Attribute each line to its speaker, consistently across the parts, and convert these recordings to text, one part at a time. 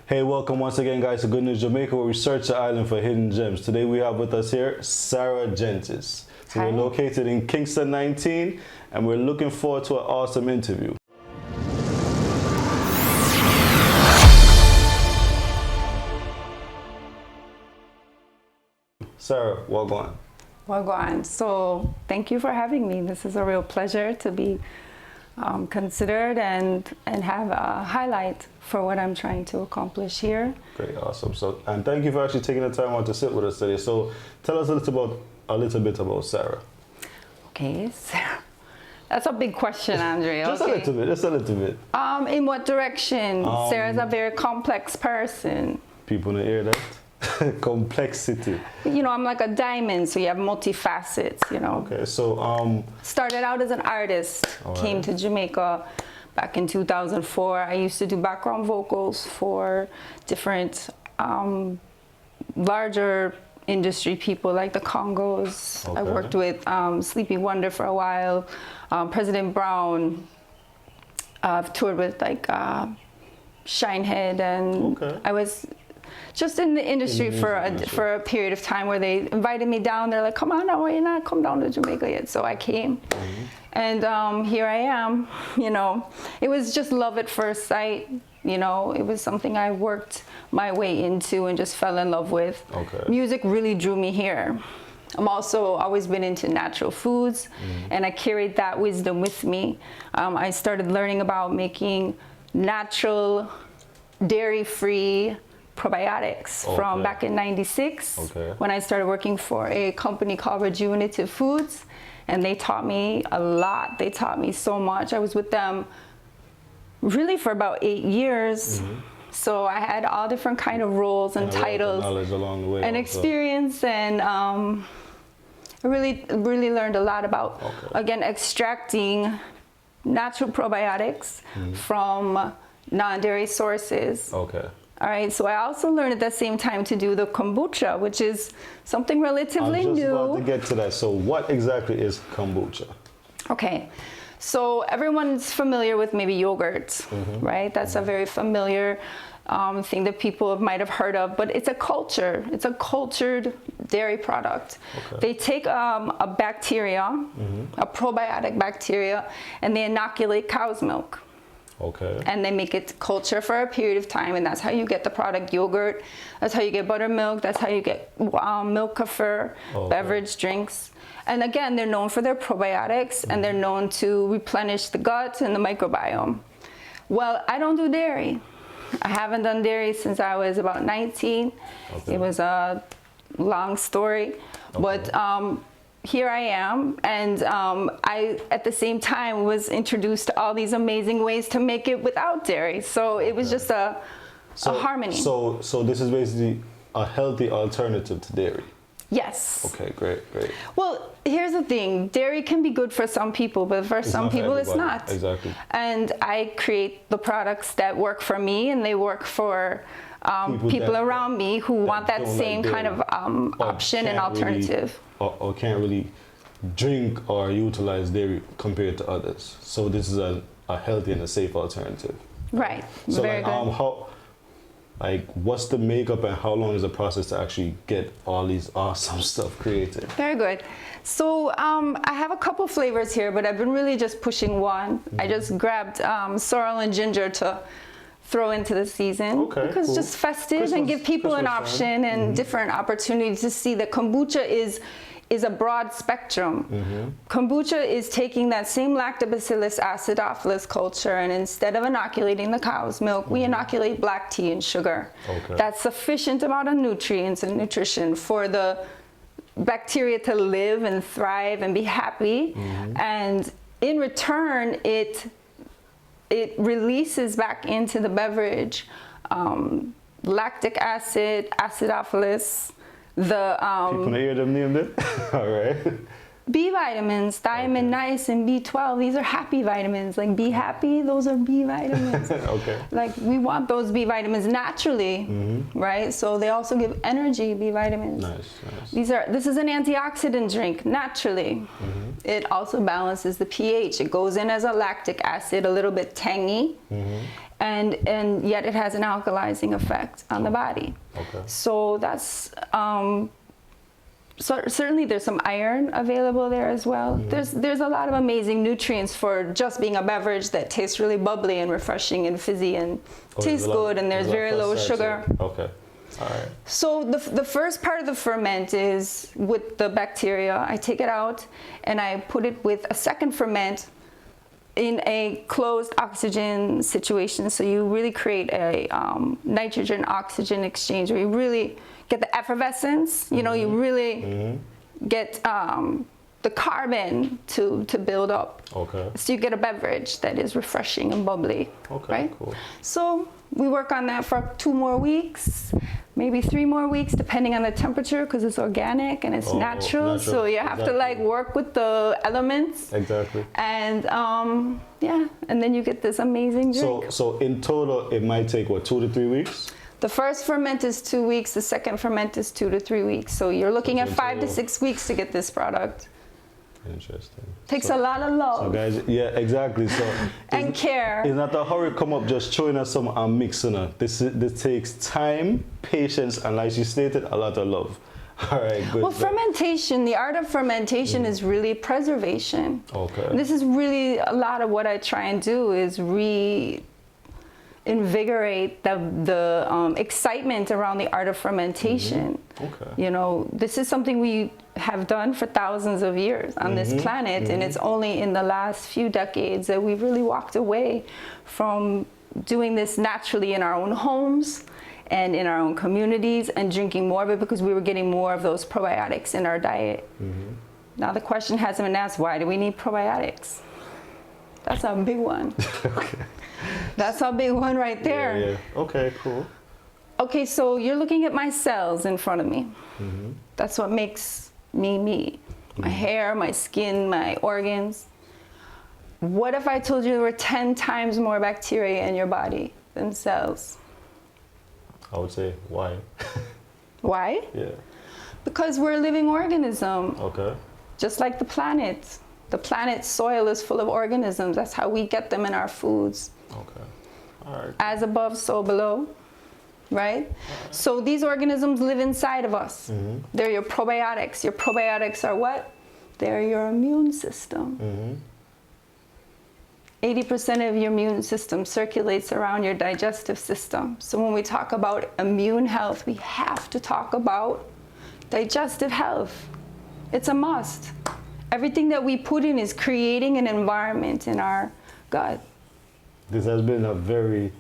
Speaker 1: Hey, welcome once again, guys, to Good News Jamaica, where we search the island for hidden gems. Today we have with us here Sara Gentis. So we're located in Kingston 19, and we're looking forward to an awesome interview. Sara, welcome.
Speaker 2: Welcome. So thank you for having me. This is a real pleasure to be considered and have a highlight for what I'm trying to accomplish here.
Speaker 1: Great, awesome. So, and thank you for actually taking the time out to sit with us today. So tell us a little bit about Sara.
Speaker 2: Okay, Sara. That's a big question, Andre.
Speaker 1: Just a little bit.
Speaker 2: In what direction? Sarah's a very complex person.
Speaker 1: People in the hear that. Complexity.
Speaker 2: You know, I'm like a diamond, so you have multifacets, you know.
Speaker 1: Okay, so
Speaker 2: started out as an artist, came to Jamaica back in 2004. I used to do background vocals for different larger industry people like the Congos. I worked with Sleepy Wonder for a while, President Brown. I've toured with like Shinehead, and I was just in the industry for a period of time where they invited me down. They're like, come on, why you not come down to Jamaica yet? So I came, and here I am. You know, it was just love at first sight. You know, it was something I worked my way into and just fell in love with. Music really drew me here. I'm also always been into natural foods, and I carried that wisdom with me. I started learning about making natural, dairy-free probiotics from back in '96 when I started working for a company called Rejuvenative Foods, and they taught me a lot. They taught me so much. I was with them really for about 8 years. So I had all different kind of roles and titles
Speaker 1: knowledge along the way
Speaker 2: and experience, and I really learned a lot about again extracting natural probiotics from non-dairy sources. All right, so I also learned at the same time to do the kombucha, which is something relatively new.
Speaker 1: I'm just about to get to that. So what exactly is kombucha?
Speaker 2: Okay, so everyone's familiar with maybe yogurt, right? That's a very familiar thing that people might have heard of, but it's a culture. It's a cultured dairy product. They take a bacteria, a probiotic bacteria, and they inoculate cow's milk. And they make it culture for a period of time, and that's how you get the product yogurt. That's how you get buttermilk. That's how you get milk kefir, beverage drinks. And again, they're known for their probiotics, and they're known to replenish the gut and the microbiome. Well, I don't do dairy. I haven't done dairy since I was about 19. It was a long story, but here I am, and I, at the same time, was introduced to all these amazing ways to make it without dairy. So it was just a harmony.
Speaker 1: So this is basically a healthy alternative to dairy.
Speaker 2: Yes.
Speaker 1: Okay, great.
Speaker 2: Well, here's the thing. Dairy can be good for some people, but for some people it's not.
Speaker 1: Exactly.
Speaker 2: And I create the products that work for me, and they work for people around me who want that same kind of option and alternative.
Speaker 1: Or can't really drink or utilize dairy compared to others. So this is a healthy and a safe alternative.
Speaker 2: Right.
Speaker 1: So
Speaker 2: very good.
Speaker 1: What's the makeup, and how long is the process to actually get all these awesome stuff created?
Speaker 2: Very good. So I have a couple flavors here, but I've been really just pushing one. I just grabbed sorrel and ginger to throw into the season because just festive and give people an option and different opportunities to see that kombucha is a broad spectrum. Kombucha is taking that same lactobacillus acidophilus culture, and instead of inoculating the cow's milk, we inoculate black tea and sugar. That's sufficient amount of nutrients and nutrition for the bacteria to live and thrive and be happy, and in return it releases back into the beverage lactic acid, acidophilus, the
Speaker 1: people hear them named it. All right.
Speaker 2: B vitamins, thiamine, niacin, B12, these are happy vitamins. Like be happy, those are B vitamins. Like we want those B vitamins naturally, right? So they also give energy, B vitamins.
Speaker 1: Nice.
Speaker 2: This is an antioxidant drink, naturally. It also balances the pH. It goes in as a lactic acid, a little bit tangy. and yet it has an alkalizing effect on the body.
Speaker 1: Okay.
Speaker 2: So that's so certainly there's some iron available there as well. There's a lot of amazing nutrients for just being a beverage that tastes really bubbly and refreshing and fizzy and tastes good, and there's very low sugar.
Speaker 1: Okay. All right.
Speaker 2: So the first part of the ferment is with the bacteria. I take it out and I put it with a second ferment in a closed oxygen situation. So you really create a nitrogen oxygen exchange where you really get the effervescence, you know, you really get the carbon to build up.
Speaker 1: Okay.
Speaker 2: So you get a beverage that is refreshing and bubbly.
Speaker 1: Okay,
Speaker 2: right?
Speaker 1: cool.
Speaker 2: So we work on that for 2 more weeks, maybe 3 more weeks, depending on the temperature, because it's organic and it's natural. So you have to like work with the elements.
Speaker 1: Exactly.
Speaker 2: And yeah, and then you get this amazing drink.
Speaker 1: So in total, it might take what, 2 to 3 weeks?
Speaker 2: The first ferment is 2 weeks. The second ferment is 2 to 3 weeks. So you're looking at 5 to 6 weeks to get this product.
Speaker 1: Interesting.
Speaker 2: Takes a lot of love.
Speaker 1: So guys, yeah, exactly. So
Speaker 2: and care.
Speaker 1: It's not a hurry come up just showing us some and mixing it. This takes time, patience, and like you stated, a lot of love. All right, good.
Speaker 2: Well, fermentation, the art of fermentation is really preservation.
Speaker 1: Okay.
Speaker 2: And this is really a lot of what I try and do is invigorate the excitement around the art of fermentation.
Speaker 1: Okay.
Speaker 2: You know, this is something we have done for thousands of years on this planet, and it's only in the last few decades that we've really walked away from doing this naturally in our own homes and in our own communities and drinking more of it because we were getting more of those probiotics in our diet. Now the question hasn't been asked, why do we need probiotics? That's a big one.
Speaker 1: Okay.
Speaker 2: That's a big one right there.
Speaker 1: Yeah. Okay, cool.
Speaker 2: Okay, so you're looking at my cells in front of me. That's what makes me me. My hair, my skin, my organs. What if I told you there were 10 times more bacteria in your body than cells?
Speaker 1: I would say, why?
Speaker 2: Why?
Speaker 1: Yeah.
Speaker 2: Because we're a living organism.
Speaker 1: Okay.
Speaker 2: Just like the planet. The planet's soil is full of organisms. That's how we get them in our foods.
Speaker 1: Okay. All right.
Speaker 2: As above, so below. Right? So these organisms live inside of us. They're your probiotics. Your probiotics are what? They're your immune system. 80% of your immune system circulates around your digestive system. So when we talk about immune health, we have to talk about digestive health. It's a must. Everything that we put in is creating an environment in our gut.
Speaker 1: This has been a very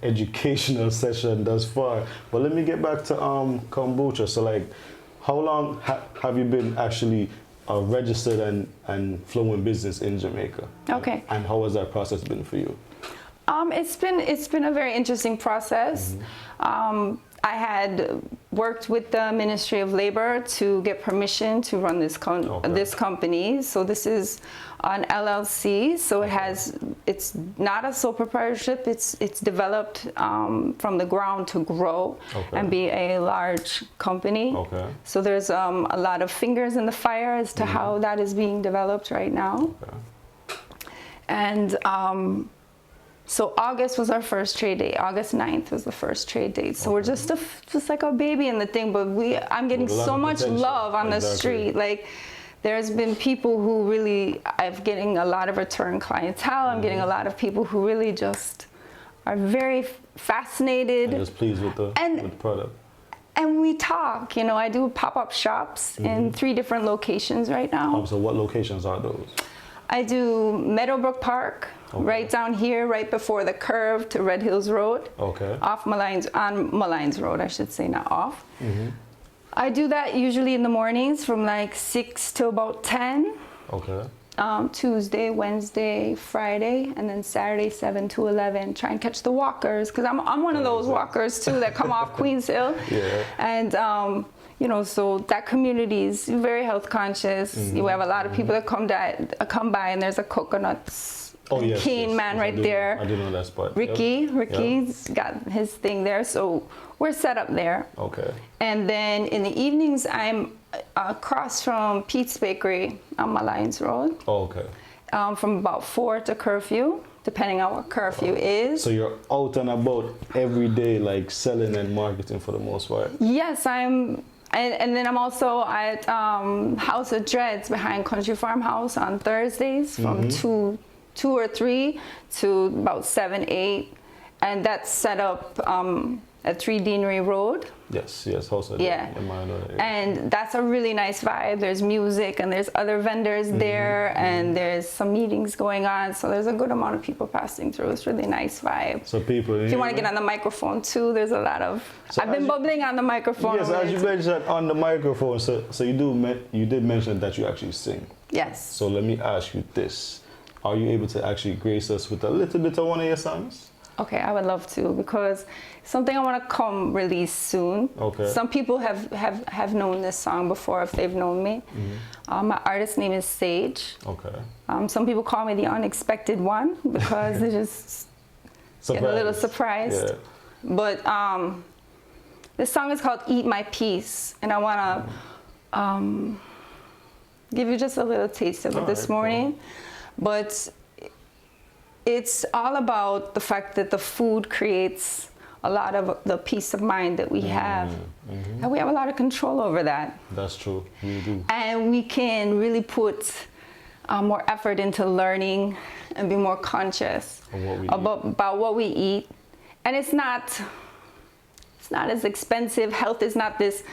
Speaker 1: educational session thus far. But let me get back to kombucha. So like, how long have you been actually registered and flowing business in Jamaica?
Speaker 2: Okay.
Speaker 1: And how has that process been for you?
Speaker 2: It's been a very interesting process. I had worked with the Ministry of Labor to get permission to run this company. So this is an LLC. So it's not a sole proprietorship. It's developed from the ground to grow and be a large company. Okay. So there's a lot of fingers in the fire as to how that is being developed right now. Okay. And so August was our first trade date. August 9th was the first trade date. So we're just like a baby in the thing, but I'm getting so much love on the street. Like there's been people who really, I'm getting a lot of return clientele. I'm getting a lot of people who really just are very fascinated.
Speaker 1: And just pleased with the product.
Speaker 2: And we talk, you know, I do pop-up shops in 3 different locations right now.
Speaker 1: So what locations are those?
Speaker 2: I do Meadowbrook Park, right down here, right before the curve to Red Hills Road. Okay. On Malines Road, I should say, not off. I do that usually in the mornings from like 6 to about 10. Okay. Tuesday, Wednesday, Friday, and then Saturday 7 to 11. Try and catch the walkers, because I'm one of those walkers too that come off Queens Hill. Yeah. And you know, so that community is very health conscious. You have a lot of people that come by, and there's a coconuts cane man right there.
Speaker 1: I do know that spot.
Speaker 2: Ricky's got his thing there, so we're set up there. Okay. And then in the evenings, I'm across from Pete's Bakery on Malines Road. Oh, okay. From about 4 to curfew, depending on what curfew is.
Speaker 1: So you're out and about every day, like selling and marketing for the most part?
Speaker 2: Yes, and then I'm also at House of Dreads behind Country Farmhouse on Thursdays from 2 or 3 to about 7, 8. And that's set up at 3 Deanery Road.
Speaker 1: Yes, House of
Speaker 2: Yeah.
Speaker 1: Dreads.
Speaker 2: And that's a really nice vibe. There's music and there's other vendors there and there's some meetings going on. So there's a good amount of people passing through. It's really nice vibe.
Speaker 1: So people,
Speaker 2: if you want to get on the microphone too, there's a lot of,
Speaker 1: so
Speaker 2: I've been bubbling on the microphone.
Speaker 1: Yes, as you mentioned on the microphone, so you did mention that you actually sing.
Speaker 2: Yes.
Speaker 1: So let me ask you this. Are you able to actually grace us with a little bit of one of your songs?
Speaker 2: Okay, I would love to, because it's something I want to come release soon.
Speaker 1: Okay.
Speaker 2: Some people have known this song before if they've known me. My artist name is SaGe.
Speaker 1: Okay.
Speaker 2: Some people call me the unexpected one because they just get a little surprised.
Speaker 1: Yeah.
Speaker 2: But this song is called Eat My Peace, and I want to give you just a little taste of it this morning. Cool. But it's all about the fact that the food creates a lot of the peace of mind that we have. And we have a lot of control over that.
Speaker 1: That's true, we do.
Speaker 2: And we can really put more effort into learning and be more conscious about what we eat. And it's not as expensive. Health is not this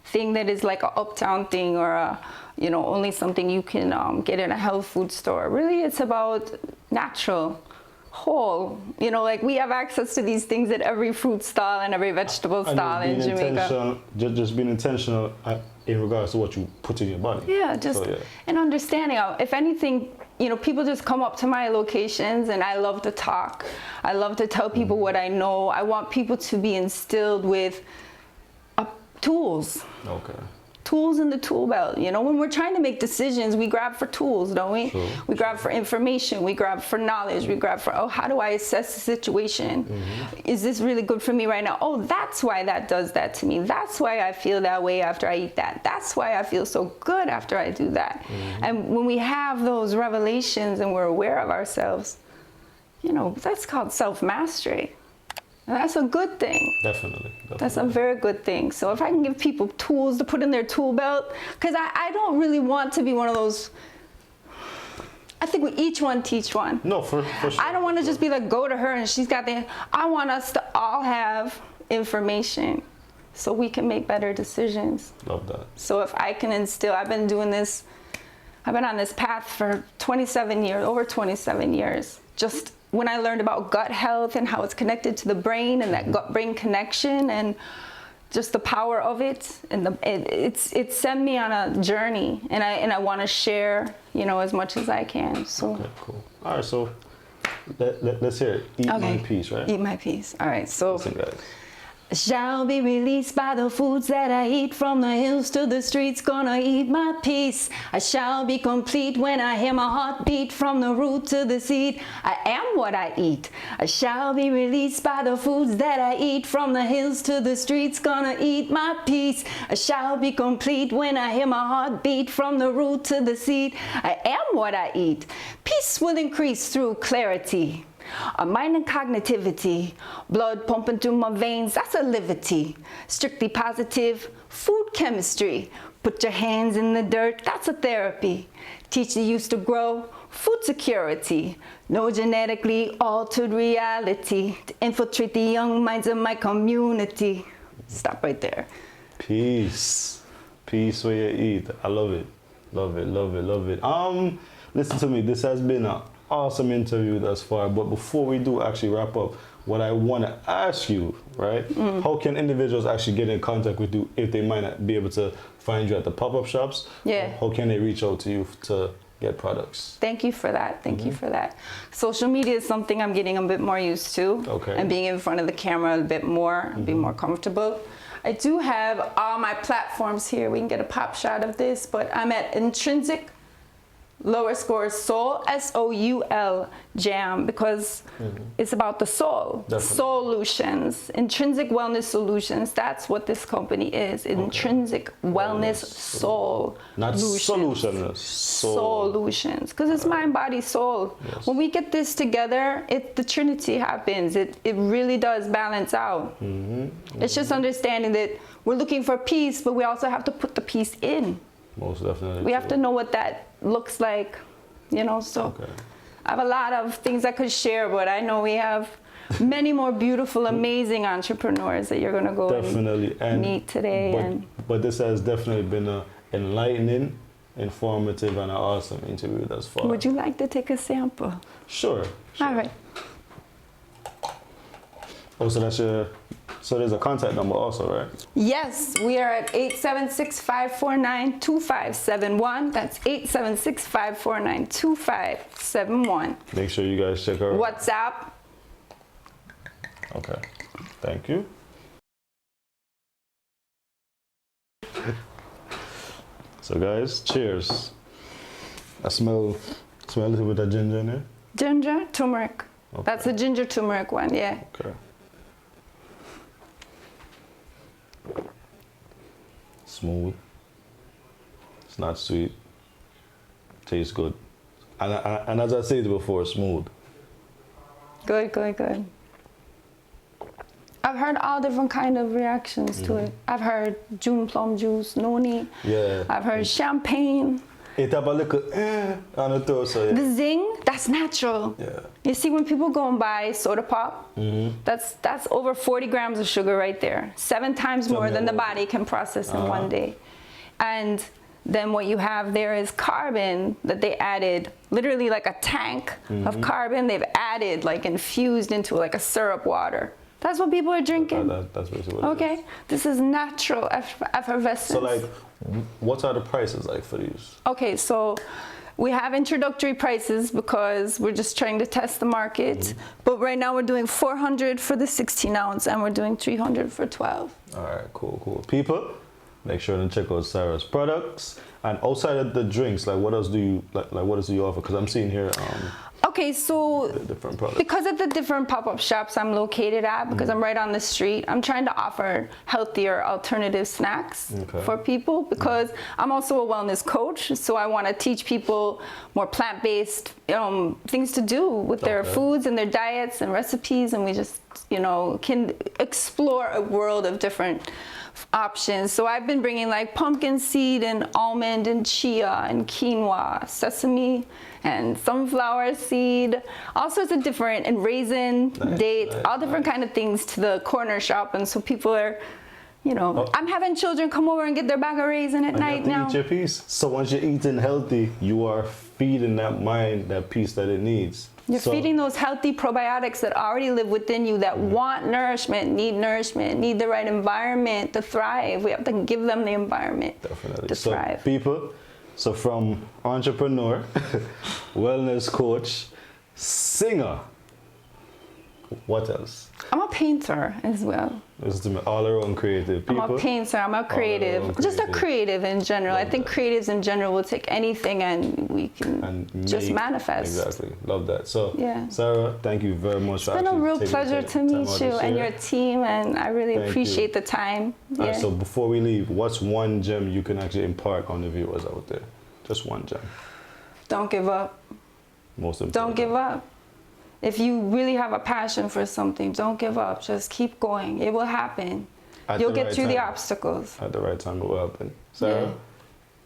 Speaker 2: thing that is like an uptown thing or only something you can get in a health food store. Really, it's about natural, whole. Like we have access to these things at every fruit stall and every vegetable stall in Jamaica.
Speaker 1: Just being intentional in regards to what you put in your body.
Speaker 2: Yeah, an understanding of, if anything, people just come up to my locations and I love to talk. I love to tell people what I know. I want people to be instilled with tools. Okay. Tools in the tool belt. When we're trying to make decisions, we grab for tools, don't we? Sure. We grab for information, we grab for knowledge, we grab for, how do I assess the situation? Is this really good for me right now? Oh, that's why that does that to me. That's why I feel that way after I eat that. That's why I feel so good after I do that. And when we have those revelations and we're aware of ourselves, that's called self-mastery. And that's a good thing. Definitely. That's a very good thing. So if I can give people tools to put in their tool belt, because I don't really want to be one of those, I think we each one teach one.
Speaker 1: No, for sure.
Speaker 2: I don't want to just be like, go to her and she's got I want us to all have information so we can make better decisions.
Speaker 1: Love that.
Speaker 2: So if I can instill, I've been on this path for 27 years, over 27 years. Just when I learned about gut health and how it's connected to the brain and that gut-brain connection and just the power of it, and it sent me on a journey, and I want to share, as much as I can. So.
Speaker 1: Okay, cool. All right, so let's hear it. Eat My Peace, right?
Speaker 2: Eat My Peace. All right, so.
Speaker 1: Listen, guys.
Speaker 2: I shall be released by the foods that I eat, from the hills to the streets, gonna eat my peace. I shall be complete when I hear my heartbeat, from the root to the seed. I am what I eat. I shall be released by the foods that I eat, from the hills to the streets, gonna eat my peace. I shall be complete when I hear my heartbeat, from the root to the seed. I am what I eat. Peace will increase through clarity. A mind and cognitivity, blood pumping through my veins, that's a livity. Strictly positive food chemistry. Put your hands in the dirt, that's a therapy. Teach the youth to grow, food security. No genetically altered reality to infiltrate the young minds of my community. Stop right there.
Speaker 1: Peace. Peace where you eat. I love it. Love it, love it, love it. Listen to me, this has been an awesome interview thus far, but before we do actually wrap up, what I want to ask you, right? How can individuals actually get in contact with you if they might not be able to find you at the pop-up shops?
Speaker 2: Yeah.
Speaker 1: How can they reach out to you to get products?
Speaker 2: Thank you for that. Thank you for that. Social media is something I'm getting a bit more used to. Okay. And being in front of the camera a bit more, being more comfortable. I do have all my platforms here. We can get a pop shot of this, but I'm at Intrinsic lower score soul, SOUL jam, because it's about the soul. SOULutions, Intrinsic Wellness SOULutions. That's what this company is. Intrinsic Wellness SOULutions.
Speaker 1: Not solutions.
Speaker 2: SOULutions, because it's mind, body, soul.
Speaker 1: Yes.
Speaker 2: When we get this together, the Trinity happens. It really does balance out. It's just understanding that we're looking for peace, but we also have to put the peace in.
Speaker 1: Most definitely.
Speaker 2: We have to know what that looks like, you know, so I have a lot of things I could share, but I know we have many more beautiful, amazing entrepreneurs that you're going to go and meet today.
Speaker 1: But this has definitely been an enlightening, informative, and an awesome interview thus far.
Speaker 2: Would you like to take a sample?
Speaker 1: Sure.
Speaker 2: All right.
Speaker 1: Oh, so that's so there's a contact number also, right?
Speaker 2: Yes, we are at 876-549-2571. That's 876-549-2571.
Speaker 1: Make sure you guys check her out.
Speaker 2: WhatsApp.
Speaker 1: Okay. Thank you. So guys, cheers. I smell a little bit of ginger in there.
Speaker 2: Ginger, turmeric.
Speaker 1: Okay.
Speaker 2: That's the ginger turmeric one, yeah.
Speaker 1: Okay. Smooth. It's not sweet. Tastes good. And as I said before, smooth.
Speaker 2: Good, good, good. I've heard all different kind of reactions to it. I've heard June plum juice, noni.
Speaker 1: Yeah.
Speaker 2: I've heard champagne.
Speaker 1: It have a little on the throat, so yeah.
Speaker 2: The zing, that's natural.
Speaker 1: Yeah.
Speaker 2: You see, when people go and buy soda pop, that's over 40 grams of sugar right there. 7 times more than the body can process in one day. And then what you have there is carbon that they added, literally like a tank of carbon they've added, like infused into like a syrup water. That's what people are drinking.
Speaker 1: That's basically what it is.
Speaker 2: This is natural effervescence.
Speaker 1: So like, what are the prices like for these?
Speaker 2: Okay, so we have introductory prices because we're just trying to test the market. But right now we're doing 400 for the 16 ounce and we're doing 300 for 12.
Speaker 1: All right, cool. People, make sure to check out Sara's products. And outside of the drinks, like what else do you what else do you offer? Because I'm seeing here
Speaker 2: okay, so
Speaker 1: different products.
Speaker 2: Because of the different pop-up shops I'm located at, because I'm right on the street, I'm trying to offer healthier alternative snacks for people, because I'm also a wellness coach, so I want to teach people more plant-based things to do with their foods and their diets and recipes, and we just, you know, can explore a world of different options. So I've been bringing like pumpkin seed and almond and chia and quinoa, sesame and sunflower seed, all sorts of different, and raisin, dates, all different kind of things to the corner shop. And so people are, you know, I'm having children come over and get their bag of raisin at night now.
Speaker 1: Eat your piece. So once you're eating healthy, you are feeding that mind that piece that it needs.
Speaker 2: You're feeding those healthy probiotics that already live within you, that want nourishment, need the right environment to thrive. We have to give them the environment to thrive.
Speaker 1: People, so from entrepreneur, wellness coach, singer, what else?
Speaker 2: I'm a painter as well.
Speaker 1: All around creative people.
Speaker 2: I'm a painter, I'm a creative. Just a creative in general. I think creatives in general will take anything and we can just manifest.
Speaker 1: Exactly. Love that. So,
Speaker 2: yeah.
Speaker 1: Sarah, thank you very much.
Speaker 2: It's been a real pleasure to meet you and your team, and I really appreciate the time. Yeah.
Speaker 1: All right, so before we leave, what's one gem you can actually impart on the viewers out there? Just one gem.
Speaker 2: Don't give up.
Speaker 1: Most important.
Speaker 2: Don't give up. If you really have a passion for something, don't give up. Just keep going. It will happen. You'll get through the obstacles.
Speaker 1: At the right time, it will happen. Sarah,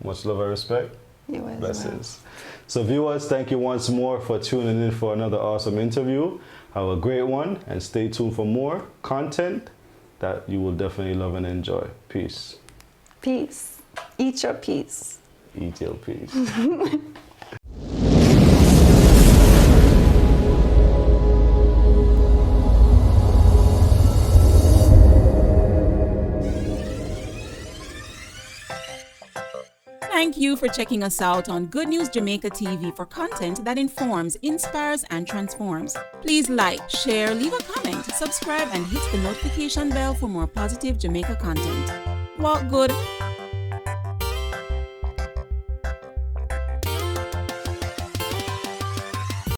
Speaker 1: much love and respect. Blessings. So viewers, thank you once more for tuning in for another awesome interview. Have a great one, and stay tuned for more content that you will definitely love and enjoy. Peace.
Speaker 2: Peace. Eat your peace.
Speaker 1: Eat your peace.
Speaker 3: Thank you for checking us out on Good News Jamaica TV for content that informs, inspires, and transforms. Please like, share, leave a comment, subscribe, and hit the notification bell for more positive Jamaica content. Walk good.